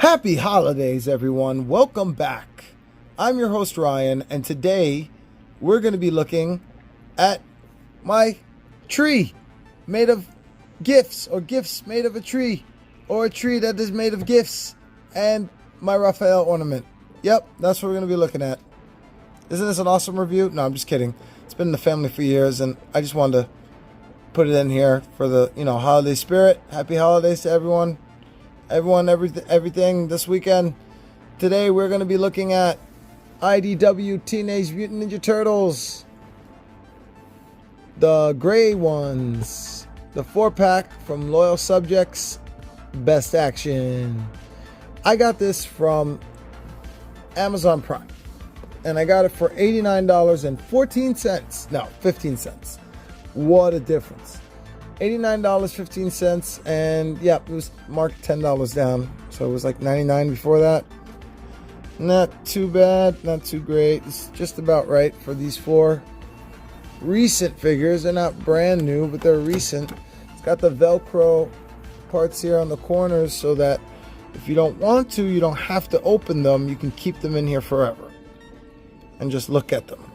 Happy holidays, everyone. Welcome back. I'm your host, Ryan, and today we're going to be looking at my tree made of gifts, or gifts made of a tree, or a tree that is made of gifts, and my Raphael ornament. Yep, that's what we're going to be looking at. Isn't this an awesome review? No, I'm just kidding. It's been in the family for years, and I just wanted to put it in here for the, holiday spirit. Happy holidays to everyone. Everything this weekend. Today we're going to be looking at IDW Teenage Mutant Ninja Turtles. The gray ones. The 4-pack from Loyal Subjects. Best Action. I got this from Amazon Prime. And I got it for $89.14. No, 15 cents. What a difference. $89.15, and yeah, it was marked $10 down, so it was like $99 before that. Not too bad, not too great. It's just about right for these 4 recent figures. They're not brand new, but they're recent. It's got the Velcro parts here on the corners so that if you don't want to, you don't have to open them. You can keep them in here forever and just look at them.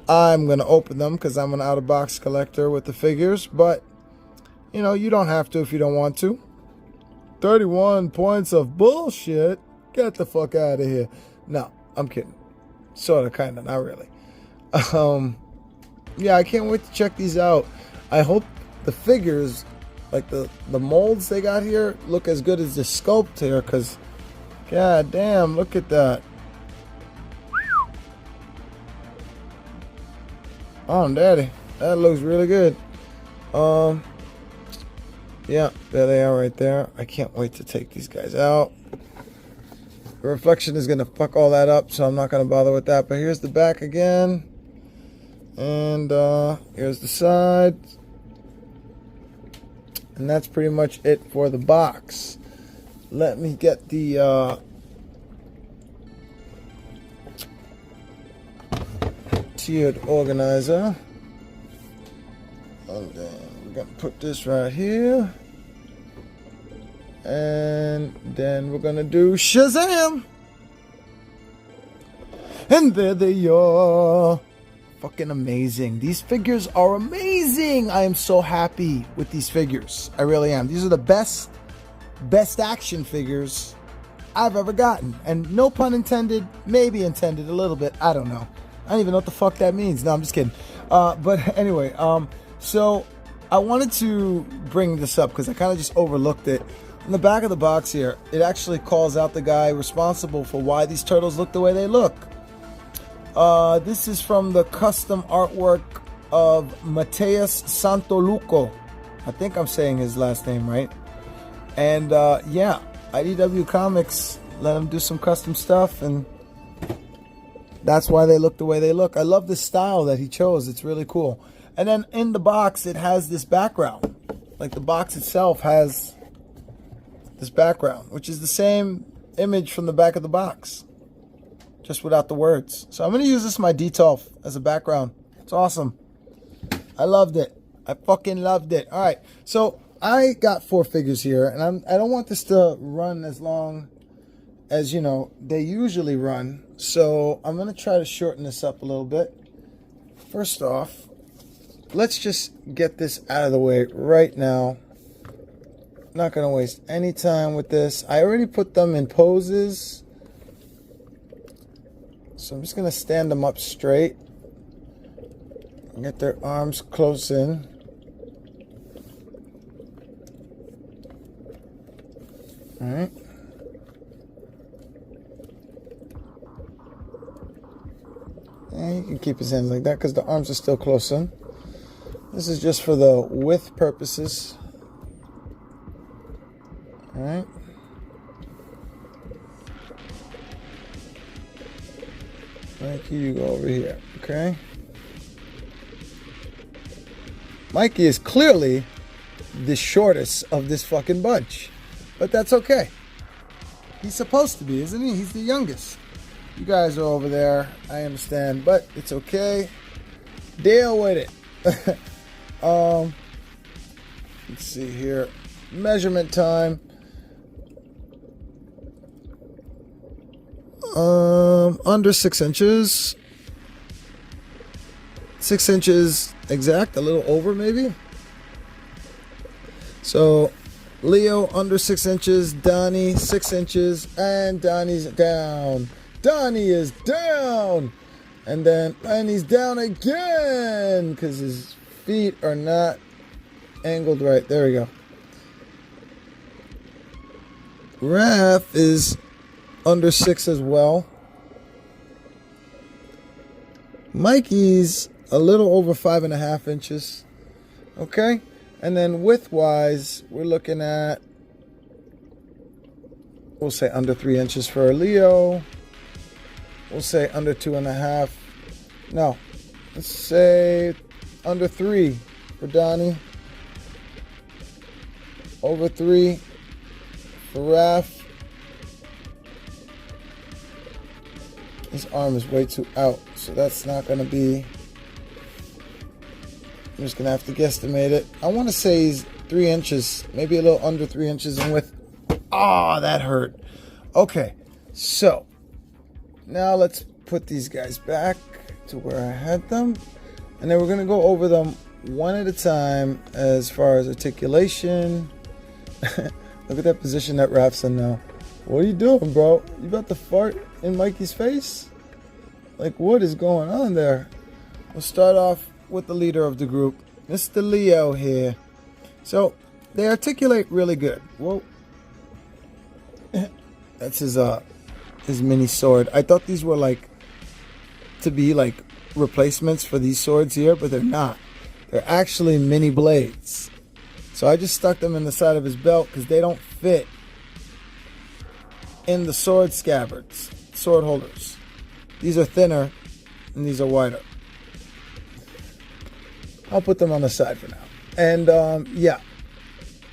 I'm going to open them because I'm an out-of-box collector with the figures, but, you don't have to if you don't want to. 31 points of bullshit. Get the fuck out of here. No, I'm kidding. Sort of, kind of, not really. Yeah, I can't wait to check these out. I hope the figures, like the molds they got here, look as good as the sculpt here, because, god damn, look at that. Oh, daddy, that looks really good. Yeah, there they are right there. I can't wait to take these guys out. The reflection is going to fuck all that up, so I'm not going to bother with that. But here's the back again. And here's the side. And that's pretty much it for the box. Let me get the tiered organizer, and then we're gonna put this right here, and then we're gonna do Shazam, and there they are. Fucking amazing. These figures are amazing. I am so happy with these figures. I really am. These are the best action figures I've ever gotten, and no pun intended, maybe intended a little bit, I don't know. I don't even know what the fuck that means. No, I'm just kidding. But anyway, so I wanted to bring this up because I kind of just overlooked it. In the back of the box here, it actually calls out the guy responsible for why these turtles look the way they look. This is from the custom artwork of Mateus Santoluco. I think I'm saying his last name right. And yeah, IDW Comics let him do some custom stuff, and that's why they look the way they look. I love the style that he chose. It's really cool. And then in the box, it has this background. Like the box itself has this background, which is the same image from the back of the box, just without the words. So I'm going to use this in my detail as a background. It's awesome. I loved it. I fucking loved it. All right. So I got 4 figures here, and I don't want this to run as long as, they usually run. So I'm going to try to shorten this up a little bit. First off, let's just get this out of the way right now. Not going to waste any time with this. I already put them in poses. So I'm just going to stand them up straight and get their arms close in. All right. And he can keep his hands like that because the arms are still close in. This is just for the width purposes. All right. Mikey, you go over here. Okay. Mikey is clearly the shortest of this fucking bunch, but that's okay. He's supposed to be, isn't he? He's the youngest. You guys are over there, I understand, but it's okay. Deal with it. Let's see here. Measurement time. Under 6 inches. 6 inches exact, a little over maybe. So Leo under 6 inches, Donnie 6 inches, and Donnie's down. Donnie is down. And he's down again because his feet are not angled right. There we go. Raph is under 6 as well. Mikey's a little over 5.5 inches. Okay? And then width-wise, we're looking at, we'll say under 3 inches for Leo. We'll say under 2.5. No, let's say under 3 for Donnie. Over 3 for Raph. His arm is way too out, so that's not going to be... I'm just going to have to guesstimate it. I want to say he's 3 inches, maybe a little under 3 inches in width. Oh, that hurt. Okay, so now let's put these guys back to where I had them. And then we're going to go over them one at a time as far as articulation. Look at that position that Raph's in now. What are you doing, bro? You about to fart in Mikey's face? Like, what is going on there? We'll start off with the leader of the group, Mr. Leo here. So they articulate really good. Whoa. That's his mini sword. I thought these were like to be like replacements for these swords here, but they're not. They're actually mini blades. So I just stuck them in the side of his belt because they don't fit in the sword scabbards, sword holders. These are thinner and these are wider. I'll put them on the side for now. And yeah,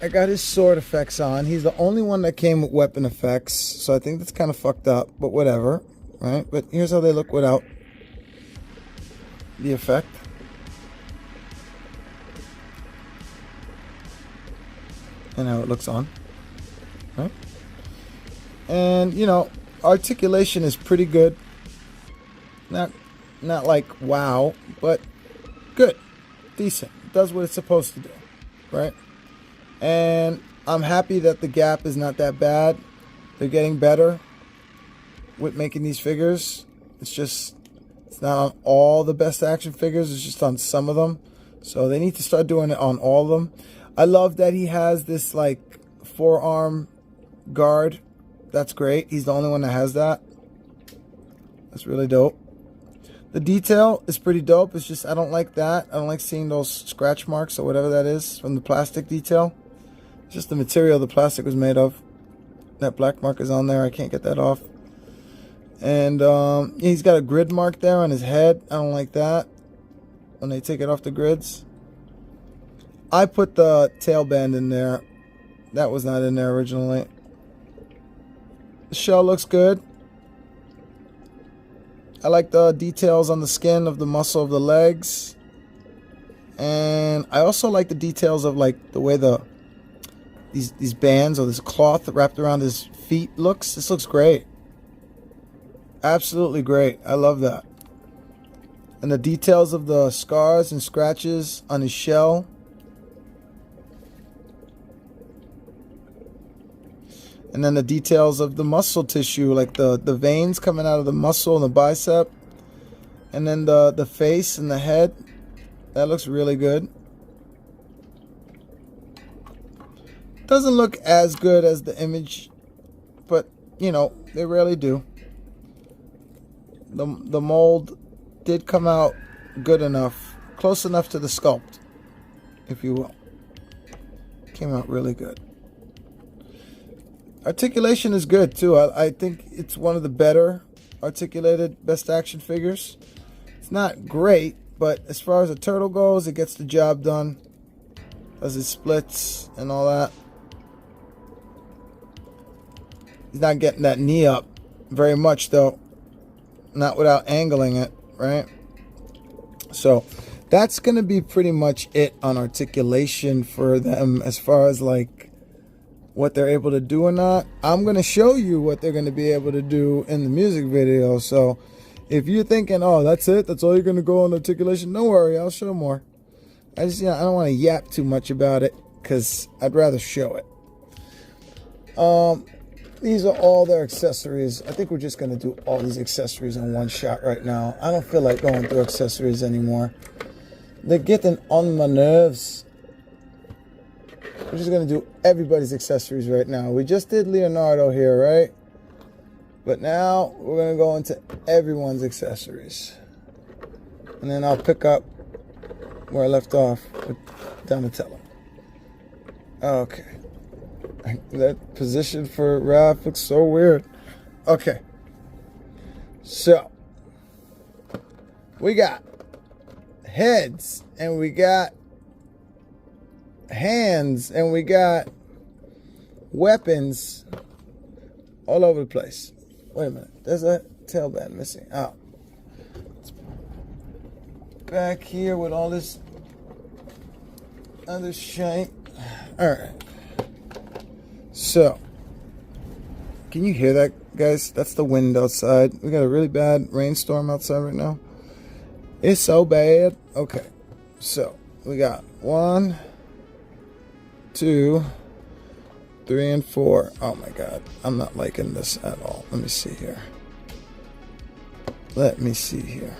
I got his sword effects on. He's the only one that came with weapon effects, so I think that's kind of fucked up, but whatever, right? But here's how they look without the effect. And how it looks on, right? And, you know, articulation is pretty good. Not like wow, but good. Decent. It does what it's supposed to do, right? And I'm happy that the gap is not that bad. They're getting better with making these figures. It's not on all the best action figures. It's just on some of them. So they need to start doing it on all of them. I love that he has this like forearm guard. That's great. He's the only one that has that. That's really dope. The detail is pretty dope. It's just I don't like that. I don't like seeing those scratch marks or whatever that is from the plastic detail. It's just the material the plastic was made of. That black mark is on there. I can't get that off. And he's got a grid mark there on his head. I don't like that when they take it off the grids. I put the tail band in there. That was not in there originally. The shell looks good. I like the details on the skin of the muscle of the legs. And I also like the details of like the way these bands or this cloth wrapped around his feet looks. This looks great. Absolutely great. I love that. And the details of the scars and scratches on his shell. And then the details of the muscle tissue, like the veins coming out of the muscle and the bicep. And then the face and the head. That looks really good. Doesn't look as good as the image, but, you know, they rarely do. The mold did come out good enough, close enough to the sculpt, if you will. Came out really good. Articulation is good too. I think it's one of the better articulated best action figures. It's not great, but as far as a turtle goes, it gets the job done. Does it splits and all that. He's not getting that knee up very much though. Not without angling it, right? So that's going to be pretty much it on articulation for them as far as like what they're able to do or not. I'm going to show you what they're going to be able to do in the music video. So if you're thinking, oh, that's it, that's all you're going to go on articulation, don't worry, I'll show more. I just, I don't want to yap too much about it because I'd rather show it. These are all their accessories. I think we're just going to do all these accessories in one shot right now. I don't feel like going through accessories anymore. They're getting on my nerves. We're just going to do everybody's accessories right now. We just did Leonardo here, right? But now we're going to go into everyone's accessories. And then I'll pick up where I left off with Donatello. Okay. That position for Raph looks so weird. Okay. So, we got heads, and we got hands, and we got weapons all over the place. Wait a minute. There's a tail band missing. Oh. It's back here with all this other shit. Alright. So, can you hear that, guys? That's the wind outside. We got a really bad rainstorm outside right now. It's so bad. Okay, so we got 1, 2, 3, and 4. Oh my God, I'm not liking this at all. Let me see here. Let me see here.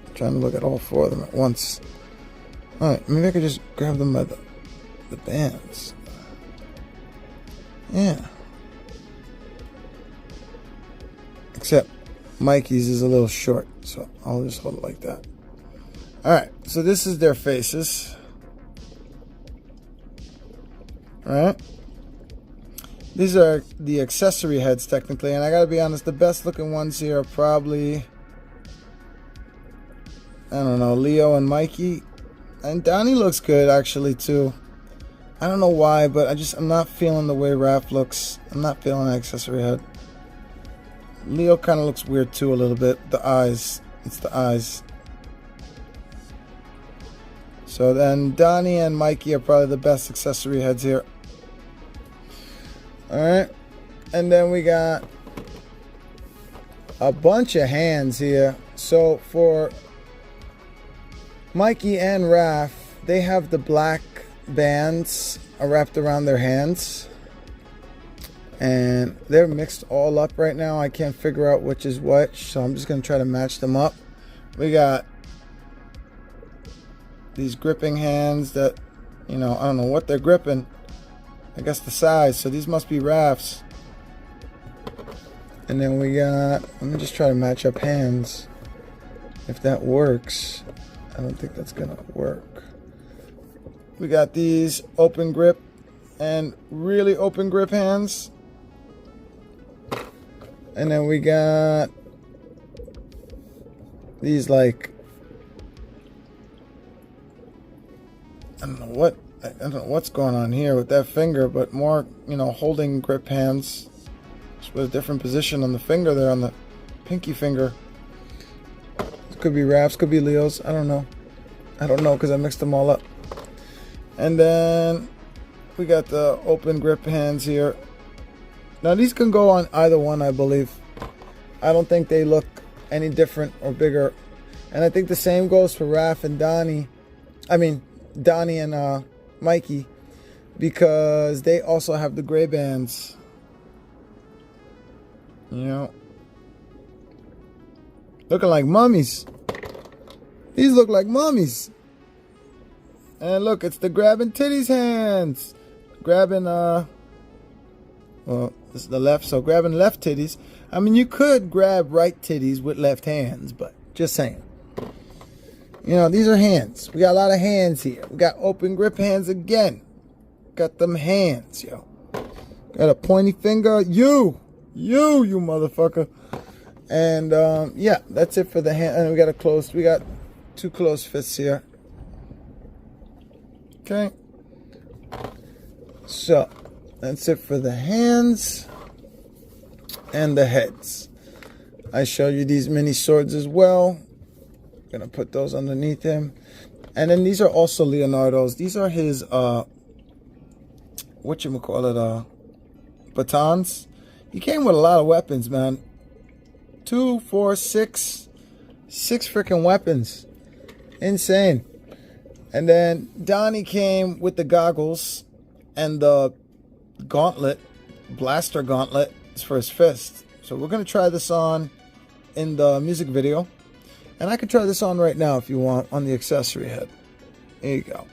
I'm trying to look at all 4 of them at once. Alright, maybe I could just grab them by the bands. Yeah. Except Mikey's is a little short, so I'll just hold it like that. Alright, so this is their faces. Alright. These are the accessory heads, technically, and I gotta be honest, the best looking ones here are probably, I don't know, Leo and Mikey. And Donnie looks good, actually, too. I don't know why, but I'm not feeling the way Raph looks. I'm not feeling the accessory head. Leo kind of looks weird, too, a little bit. The eyes. It's the eyes. So then Donnie and Mikey are probably the best accessory heads here. Alright. And then we got a bunch of hands here. So for Mikey and Raph, they have the black bands wrapped around their hands. And they're mixed all up right now. I can't figure out which is which, so I'm just going to try to match them up. We got these gripping hands that, I don't know what they're gripping. I guess the size. So these must be Raph's. And then we got, let me just try to match up hands. If that works. I don't think that's gonna work. We got these open grip and really open grip hands. And then we got these, like, I don't know what's going on here with that finger, but more, holding grip hands. Just with a different position on the finger there, on the pinky finger. Could be Raph's, could be Leo's. I don't know. Because I mixed them all up. And then we got the open grip hands here. Now these can go on either one, I believe. I don't think they look any different or bigger. And I think the same goes for Raph and Donnie. I mean, Donnie and Mikey. Because they also have the gray bands. Looking like mummies. These look like mummies. And look, it's the grabbing titties hands. Grabbing, well, this is the left, so grabbing left titties. I mean, you could grab right titties with left hands, but just saying. These are hands. We got a lot of hands here. We got open grip hands again. Got them hands, yo. Got a pointy finger. You motherfucker. And yeah, that's it for the hand. And we got 2 closed fists here. Okay. So that's it for the hands and the heads. I showed you these mini swords as well. Gonna put those underneath him. And then these are also Leonardo's. These are his batons. He came with a lot of weapons, man. 2, 4, 6 freaking weapons. Insane. And then Donnie came with the goggles and the gauntlet, blaster gauntlet for his fist. So we're going to try this on in the music video. And I could try this on right now if you want on the accessory head. There you go.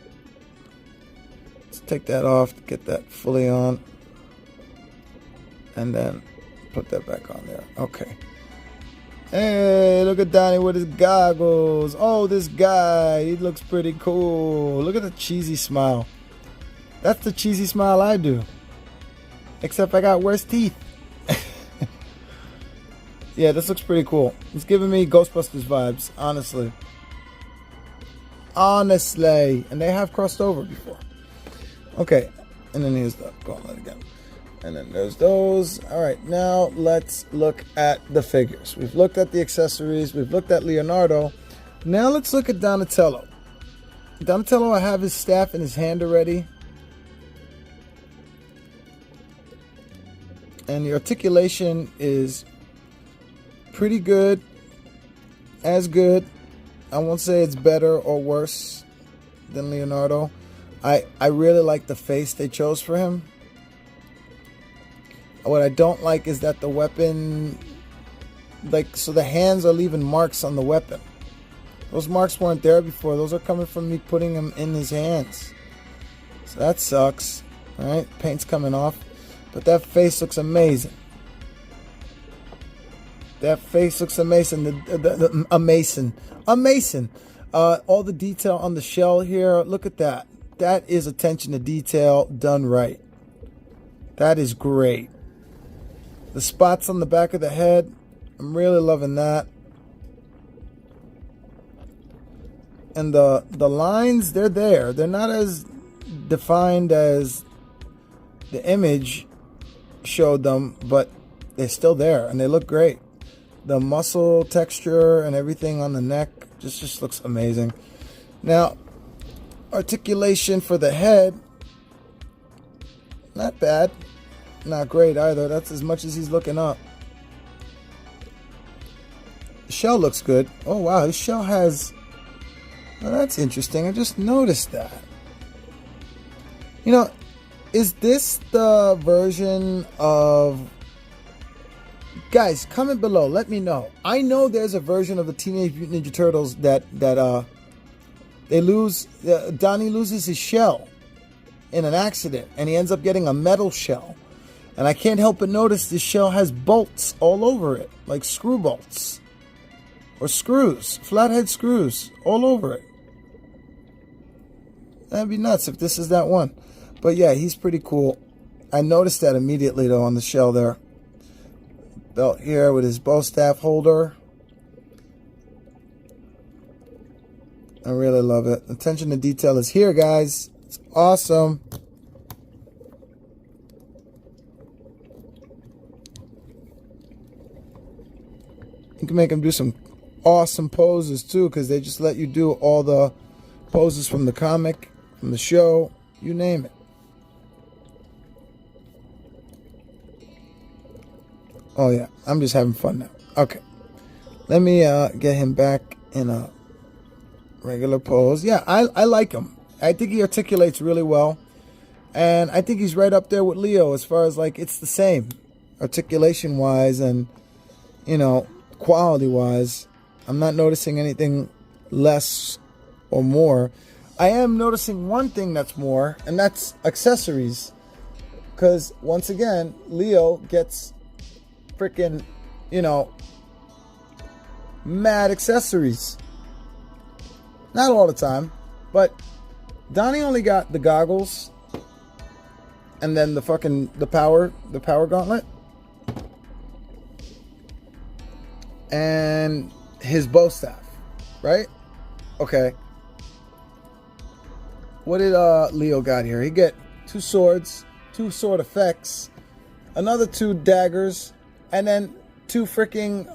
Let's take that off to get that fully on. And then put that back on there. Okay. Hey, look at Donnie with his goggles. Oh, this guy, he looks pretty cool. Look at the cheesy smile. That's the cheesy smile I do. Except I got worse teeth. Yeah, this looks pretty cool. It's giving me Ghostbusters vibes, honestly. Honestly. And they have crossed over before. Okay. And then here's the gauntlet again. And then there's those. All right, now let's look at the figures. We've looked at the accessories. We've looked at Leonardo. Now let's look at Donatello. Donatello, I have his staff in his hand already. And the articulation is pretty good. As good. I won't say it's better or worse than Leonardo. I really like the face they chose for him. What I don't like is that the weapon, so the hands are leaving marks on the weapon. Those marks weren't there before. Those are coming from me putting them in his hands. So that sucks. All right, paint's coming off. But that face looks amazing. That face looks amazing. Amazing. All the detail on the shell here. Look at that. That is attention to detail done right. That is great. The spots on the back of the head, I'm really loving that. And the lines, they're there. They're not as defined as the image showed them, but they're still there and they look great. The muscle texture and everything on the neck just looks amazing. Now, articulation for the head, not bad. Not great either. That's as much as he's looking up. The shell looks good. Oh wow, his shell has... Oh, that's interesting. I just noticed that. You know, is this the version of... Guys, comment below. Let me know. I know there's a version of the Teenage Mutant Ninja Turtles that they lose... Donnie loses his shell in an accident, and he ends up getting a metal shell. And I can't help but notice this shell has bolts all over it, like screw bolts. Or screws, flathead screws, all over it. That'd be nuts if this is that one. But yeah, he's pretty cool. I noticed that immediately though on the shell there. Belt here with his bow staff holder. I really love it. Attention to detail is here, guys. It's awesome. You can make them do some awesome poses too, because they just let you do all the poses from the comic, from the show, you name it. Oh yeah, I'm just having fun now. Okay, let me get him back in a regular pose. Yeah, I like him. I think he articulates really well, and I think he's right up there with Leo as far as like it's the same articulation wise and quality wise. I'm not noticing anything less or more. I am noticing one thing that's more, and that's accessories, because once again Leo gets freaking mad accessories. Not all the time, but Donnie only got the goggles and then the power gauntlet and his bow staff, right? Okay. What did Leo got here? He get 2 swords, 2 sword effects, another 2 daggers, and then 2 freaking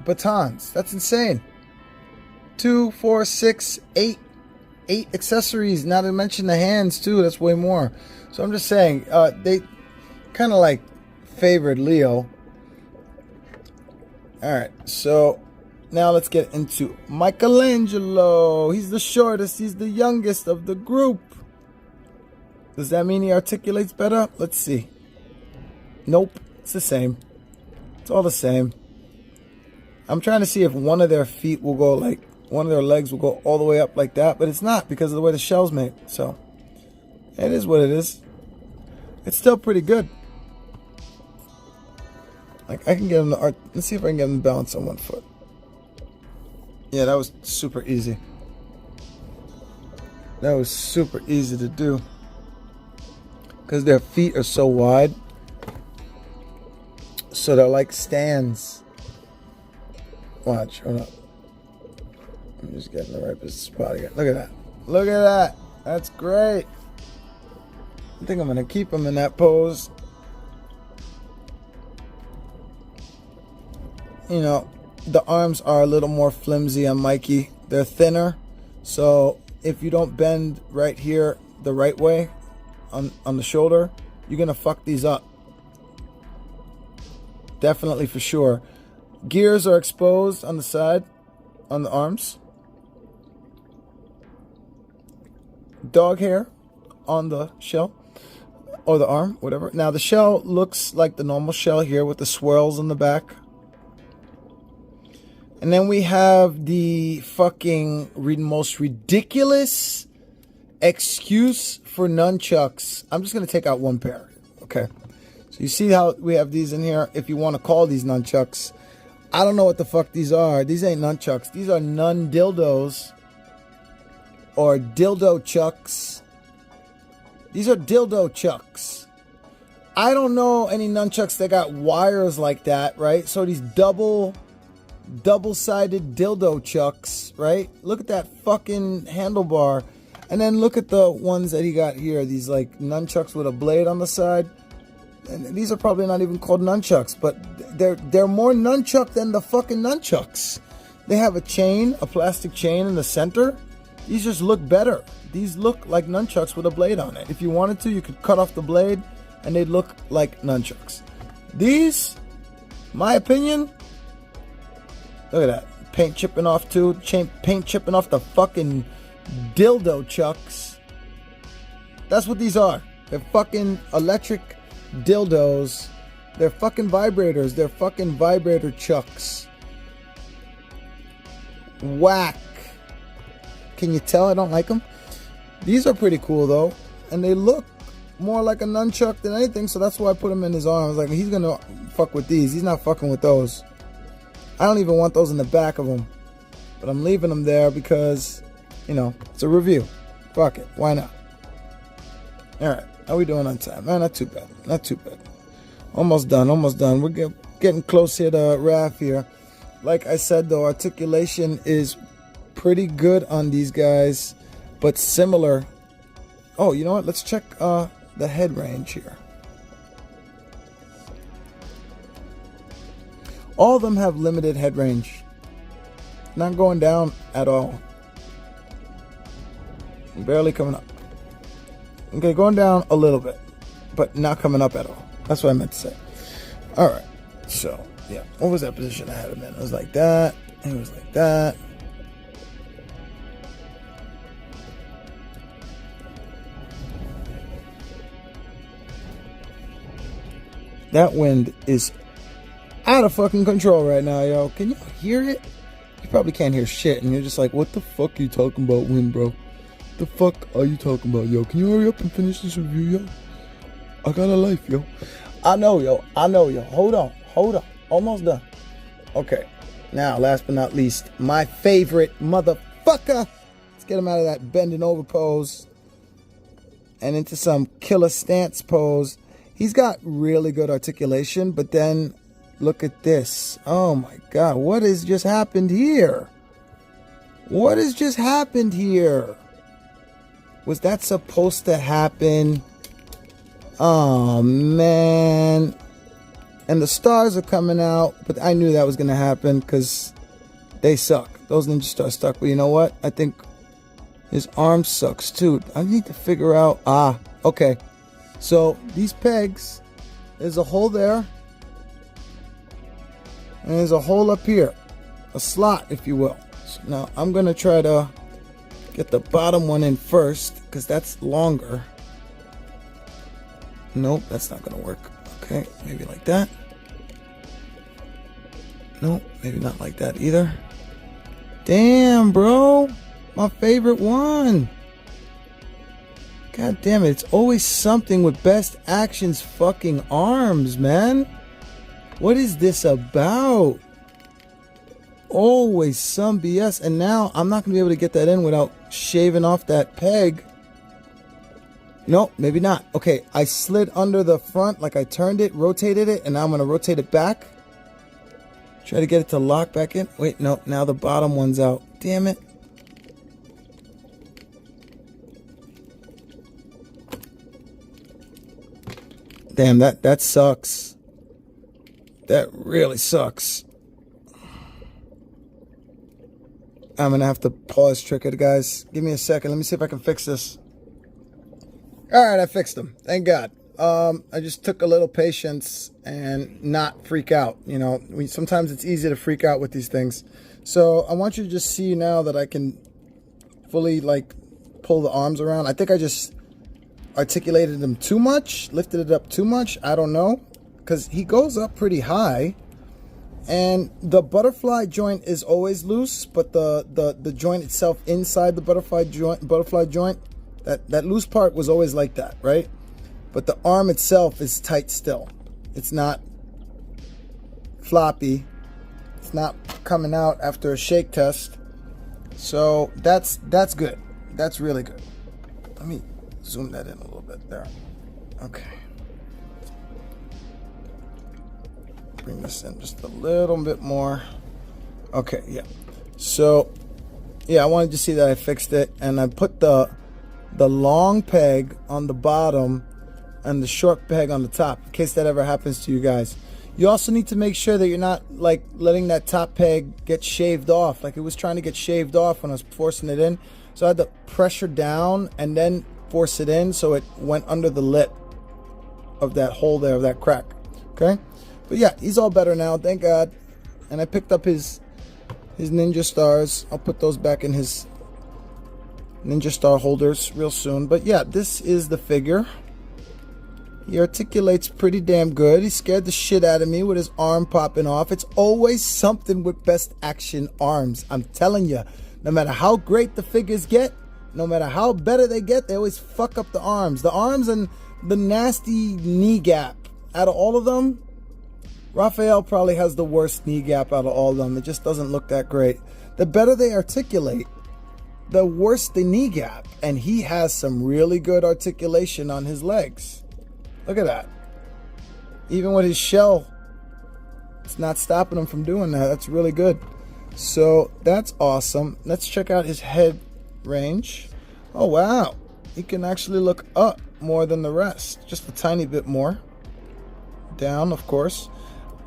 batons. That's insane. 2, 4, 6, 8 8 accessories, not to mention the hands too. That's way more. So I'm just saying, they kind of like favored Leo. Alright, so now let's get into Michelangelo. He's the shortest, he's the youngest of the group. Does that mean he articulates better? Let's see. Nope, it's the same. It's all the same. I'm trying to see if one of their feet will go like, one of their legs will go all the way up like that, but it's not because of the way the shell's made. So, it is what it is. It's still pretty good. Like, I can get him to art. Let's see if I can get him to balance on one foot. Yeah, that was super easy. That was super easy to do. Because their feet are so wide. So they're like stands. Watch, hold up. I'm just getting the right spot again. Look at that. Look at that. That's great. I think I'm going to keep him in that pose. You know, the arms are a little more flimsy on Mikey. They're thinner. So if you don't bend right here the right way on the shoulder, you're going to fuck these up. Definitely for sure. Gears are exposed on the side, on the arms. Dog hair on the shell or the arm, whatever. Now the shell looks like the normal shell here with the swirls in the back. And then we have the fucking most ridiculous excuse for nunchucks. I'm just going to take out one pair. Okay. So you see how we have these in here? If you want to call these nunchucks. I don't know what the fuck these are. These ain't nunchucks. These are nun dildos. Or dildo chucks. These are dildo chucks. I don't know any nunchucks that got wires like that, right? So these double-sided dildo chucks, right? Look at that fucking handlebar. And then look at the ones that he got here. These like nunchucks with a blade on the side. And these are probably not even called nunchucks, but they're more nunchuck than the fucking nunchucks. They have a chain, a plastic chain in the center. These just look better. These look like nunchucks with a blade on it. If you wanted to, you could cut off the blade and they'd look like nunchucks. These, my opinion, look at that. Paint chipping off too. Paint chipping off the fucking dildo chucks. That's what these are. They're fucking electric dildos. They're fucking vibrators. They're fucking vibrator chucks. Whack. Can you tell I don't like them? These are pretty cool though. And they look more like a nunchuck than anything. So that's why I put them in his arms. Like, he's gonna fuck with these. He's not fucking with those. I don't even want those in the back of him. But I'm leaving them there because, you know, it's a review. Fuck it. Why not? Alright. How we doing on time? Man, not too bad. Not too bad. Almost done. Almost done. We're getting close here to Raph here. Like I said, though, articulation is pretty good on these guys, but similar. Oh, you know what? Let's check the head range here. All of them have limited head range. Not going down at all. Barely coming up. Okay, going down a little bit, but not coming up at all. That's what I meant to say. All right. So, yeah. What was that position I had him in? It was like that. And it was like that. That wind is out of fucking control right now, yo. Can you hear it? You probably can't hear shit, and you're just like, what the fuck are you talking about, wind, bro? The fuck are you talking about, yo? Can you hurry up and finish this review, yo? I got a life, yo. I know, yo. I know, yo. Hold on. Hold on. Almost done. Okay. Now, last but not least, my favorite motherfucker. Let's get him out of that bending over pose and into some killer stance pose. He's got really good articulation, but then look at this. Oh my God. What has just happened here? What has just happened here? Was that supposed to happen? Oh, man. And the stars are coming out, but I knew that was going to happen because they suck. Those ninja stars suck. But you know what? I think His arm sucks too. I need to figure out. Okay. So these pegs, there's a hole there. And there's a hole up here. A slot, if you will. So now I'm going to try to get the bottom one in first, because that's longer. Nope, that's not going to work. Okay, maybe like that. Nope, maybe not like that either. Damn, bro. My favorite one. God damn it. It's always something with Best Action's fucking arms, man. What is this about? Always some BS. And now I'm not going to be able to get that in without shaving off that peg. Nope, maybe not. Okay, I slid under the front, like I turned it, rotated it, and now I'm going to rotate it back. Try to get it to lock back in. Wait, no, now the bottom one's out. Damn it. Damn, that sucks. That really sucks. I'm going to have to pause trick it, guys. Give me a second. Let me see if I can fix this. All right, I fixed them. Thank God. I just took a little patience and not freak out. You know, sometimes it's easy to freak out with these things. So I want you to just see now that I can fully, like, pull the arms around. I think I just articulated them too much, lifted it up too much. I don't know, because he goes up pretty high. And the butterfly joint is always loose, but the joint itself inside the butterfly joint, that loose part was always like that, right? But the arm itself is tight still. It's not floppy. It's not coming out after a shake test. So that's good. That's really good. Let me zoom that in a little bit there. Okay. Bring this in just a little bit more. Okay, yeah. So, yeah, I wanted to see that I fixed it, and I put the long peg on the bottom and the short peg on the top, in case that ever happens to you guys. You also need to make sure that you're not, like, letting that top peg get shaved off. Like, it was trying to get shaved off when I was forcing it in. So I had to pressure down and then force it in so it went under the lip of that hole there, of that crack. Okay? But yeah, he's all better now, thank God. And I picked up his Ninja Stars. I'll put those back in his Ninja Star holders real soon. But yeah, this is the figure. He articulates pretty damn good. He scared the shit out of me with his arm popping off. It's always something with Best Action arms. I'm telling you, no matter how great the figures get, no matter how better they get, they always fuck up the arms. The arms and the nasty knee gap. Out of all of them, Raphael probably has the worst knee gap out of all of them. It just doesn't look that great. The better they articulate, the worse the knee gap. And he has some really good articulation on his legs. Look at that. Even with his shell, it's not stopping him from doing that. That's really good. So that's awesome. Let's check out his head range. Oh, wow. He can actually look up more than the rest. Just a tiny bit more. Down, of course.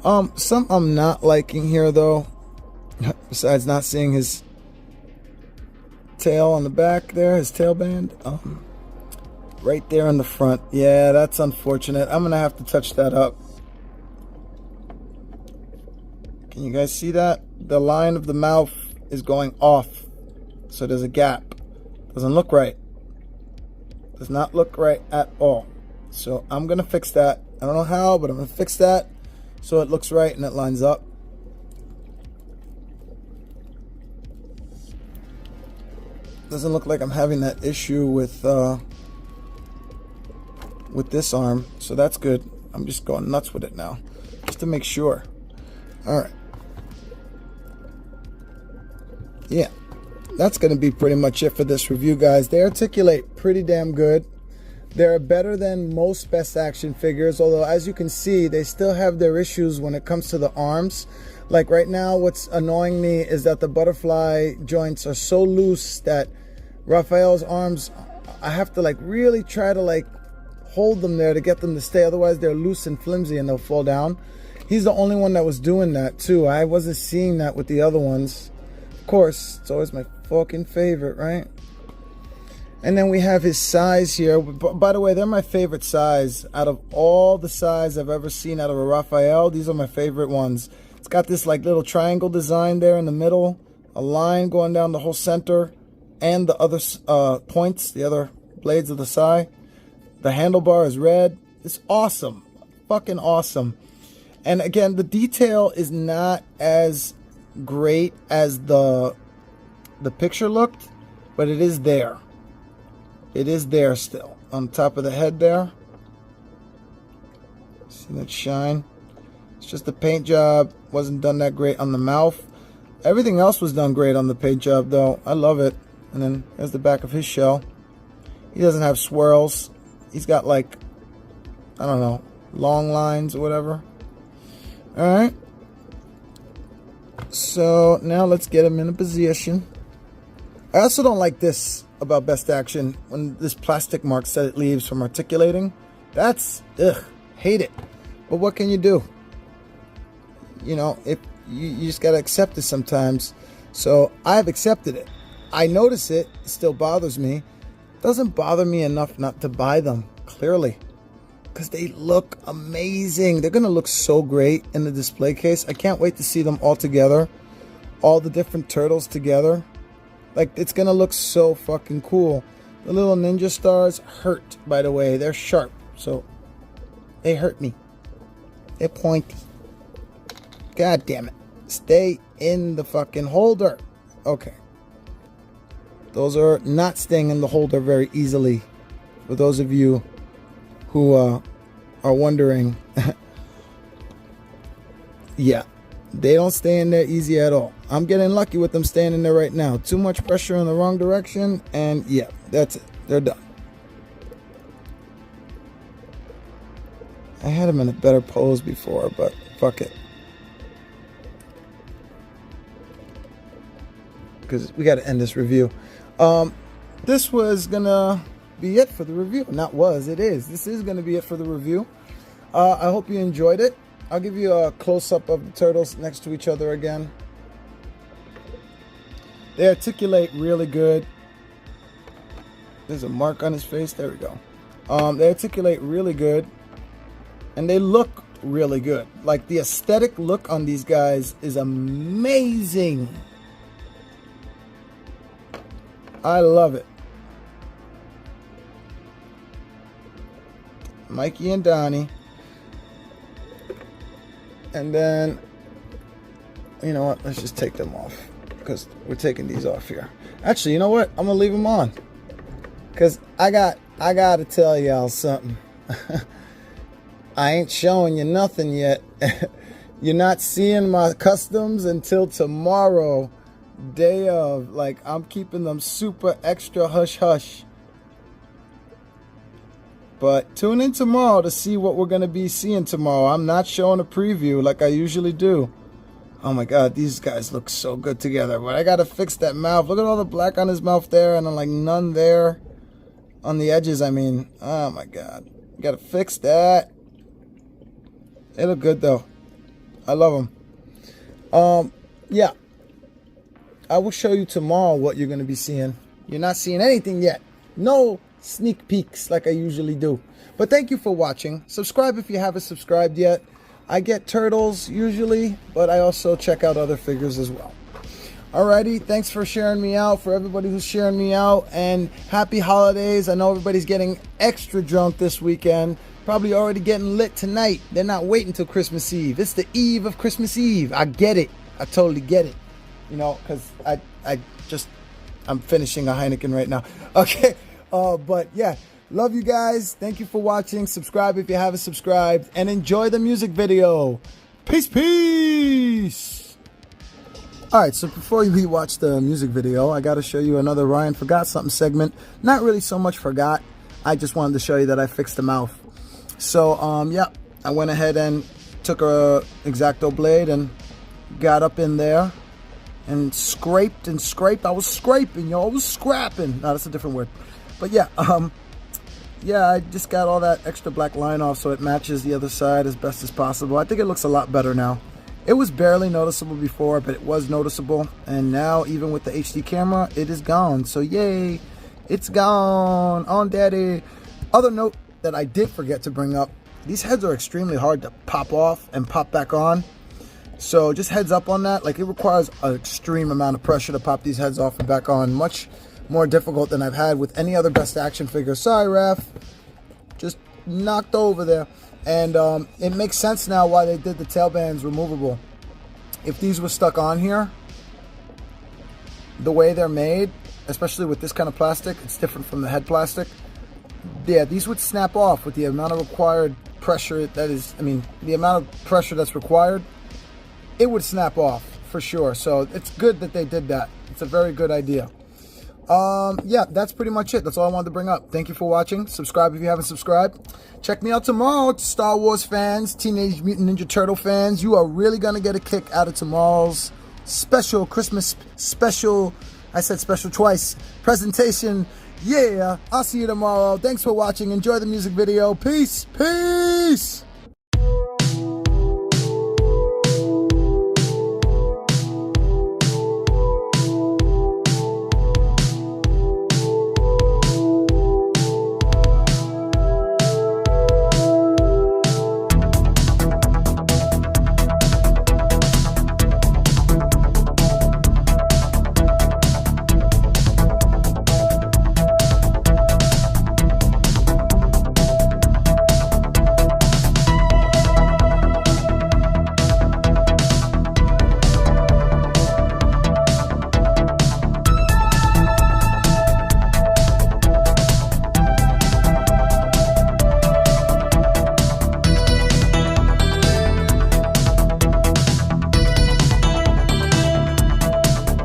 Some I'm not liking here, though. Besides not seeing his tail on the back there, his tail band. Right there in the front. Yeah, that's unfortunate. I'm going to have to touch that up. Can you guys see that? The line of the mouth is going off. So there's a gap. Doesn't look right. Does not look right at all. So I'm going to fix that. I don't know how, but I'm going to fix that so it looks right and it lines up. Doesn't look like I'm having that issue with this arm, so that's good. I'm just going nuts with it now, just to make sure. All right. Yeah, that's going to be pretty much it for this review, guys. They articulate pretty damn good. They're better than most Best Action figures, although as you can see, they still have their issues when it comes to the arms. Like right now, what's annoying me is that the butterfly joints are so loose that Raphael's arms, I have to like really try to like hold them there to get them to stay. Otherwise, they're loose and flimsy and they'll fall down. He's the only one that was doing that too. I wasn't seeing that with the other ones. Of course, it's always my fucking favorite, right? And then we have his size here. By the way, they're my favorite size. Out of all the size I've ever seen out of a Raphael, these are my favorite ones. It's got this like little triangle design there in the middle, a line going down the whole center, and the other points, the other blades of the side. The handlebar is red. It's awesome. Fucking awesome. And again, the detail is not as great as the picture looked, but it is there. It is there still. On top of the head there. See that shine? It's just the paint job wasn't done that great on the mouth. Everything else was done great on the paint job though. I love it. And then there's the back of his shell. He doesn't have swirls. He's got like, I don't know, long lines or whatever. Alright. So now let's get him in a position. I also don't like this about Best Action, when this plastic marks that it leaves from articulating. That's, ugh, hate it. But what can you do? You know, if you just gotta accept it sometimes. So I've accepted it. I notice it still bothers me. It doesn't bother me enough not to buy them, clearly, because they look amazing. They're gonna look so great in the display case. I can't wait to see them all together, all the different turtles together. Like, it's gonna look so fucking cool. The little ninja stars hurt, by the way. They're sharp, so they hurt me. They're pointy. God damn it. Stay in the fucking holder. Okay. Those are not staying in the holder very easily. For those of you who are wondering. Yeah. They don't stay in there easy at all. I'm getting lucky with them staying in there right now. Too much pressure in the wrong direction, and yeah, that's it. They're done. I had them in a better pose before, but fuck it. Because we got to end this review. This was gonna be it for the review. Not was, it is. This is gonna be it for the review. I hope you enjoyed it. I'll give you a close-up of the turtles next to each other again. They articulate really good. There's a mark on his face. There we go. They articulate really good. And they look really good. Like, the aesthetic look on these guys is amazing. I love it. Mikey and Donnie. And then, you know what? Let's just take them off, because we're taking these off here. Actually, you know what? I'm gonna leave them on, because I gotta tell y'all something. I ain't showing you nothing yet. You're not seeing my customs until tomorrow, day of. Like, I'm keeping them super extra hush hush. But tune in tomorrow to see what we're going to be seeing tomorrow. I'm not showing a preview like I usually do. Oh my god, these guys look so good together. But I got to fix that mouth. Look at all the black on his mouth there, and then like none there on the edges, I mean. Oh my god. Got to fix that. They look good though. I love them. Yeah. I will show you tomorrow what you're going to be seeing. You're not seeing anything yet. No sneak peeks like I usually do. But thank you for watching. Subscribe if you haven't subscribed yet. I get turtles usually, but I also check out other figures as well. Alrighty, thanks for sharing me out, for everybody who's sharing me out, and happy holidays. I know everybody's getting extra drunk this weekend. Probably already getting lit tonight. They're not waiting till Christmas Eve. It's the eve of Christmas Eve. I get it. I totally get it. You know, because I'm finishing a Heineken right now. Okay. But yeah, love you guys. Thank you for watching. Subscribe if you haven't subscribed, and enjoy the music video. Peace, peace. All right, so before we watch the music video, I got to show you another Ryan Forgot Something segment. Not really so much forgot. I just wanted to show you that I fixed the mouth. So, yeah, I went ahead and took a X-Acto blade and got up in there and scraped and scraped. I was scraping, yo. I was scrapping. No, that's a different word. But yeah, yeah, I just got all that extra black line off so it matches the other side as best as possible. I think it looks a lot better now. It was barely noticeable before, but it was noticeable. And now, even with the HD camera, it is gone. So yay. It's gone on daddy. Other note that I did forget to bring up, these heads are extremely hard to pop off and pop back on. So just heads up on that. Like, it requires an extreme amount of pressure to pop these heads off and back on. Much more difficult than I've had with any other Best Action figure. Sorry, Raf. Just knocked over there. And it makes sense now why they did the tail bands removable. If these were stuck on here, the way they're made, especially with this kind of plastic, it's different from the head plastic. Yeah, these would snap off with the amount of required pressure that is, the amount of pressure that's required. It would snap off for sure. So it's good that they did that. It's a very good idea. Yeah, that's pretty much it. That's all I wanted to bring up. Thank you for watching. Subscribe if you haven't subscribed. Check me out tomorrow, Star Wars fans, Teenage Mutant Ninja Turtle fans. You are really going to get a kick out of tomorrow's special Christmas special. I said special twice. Presentation. Yeah, I'll see you tomorrow. Thanks for watching. Enjoy the music video. Peace. Peace.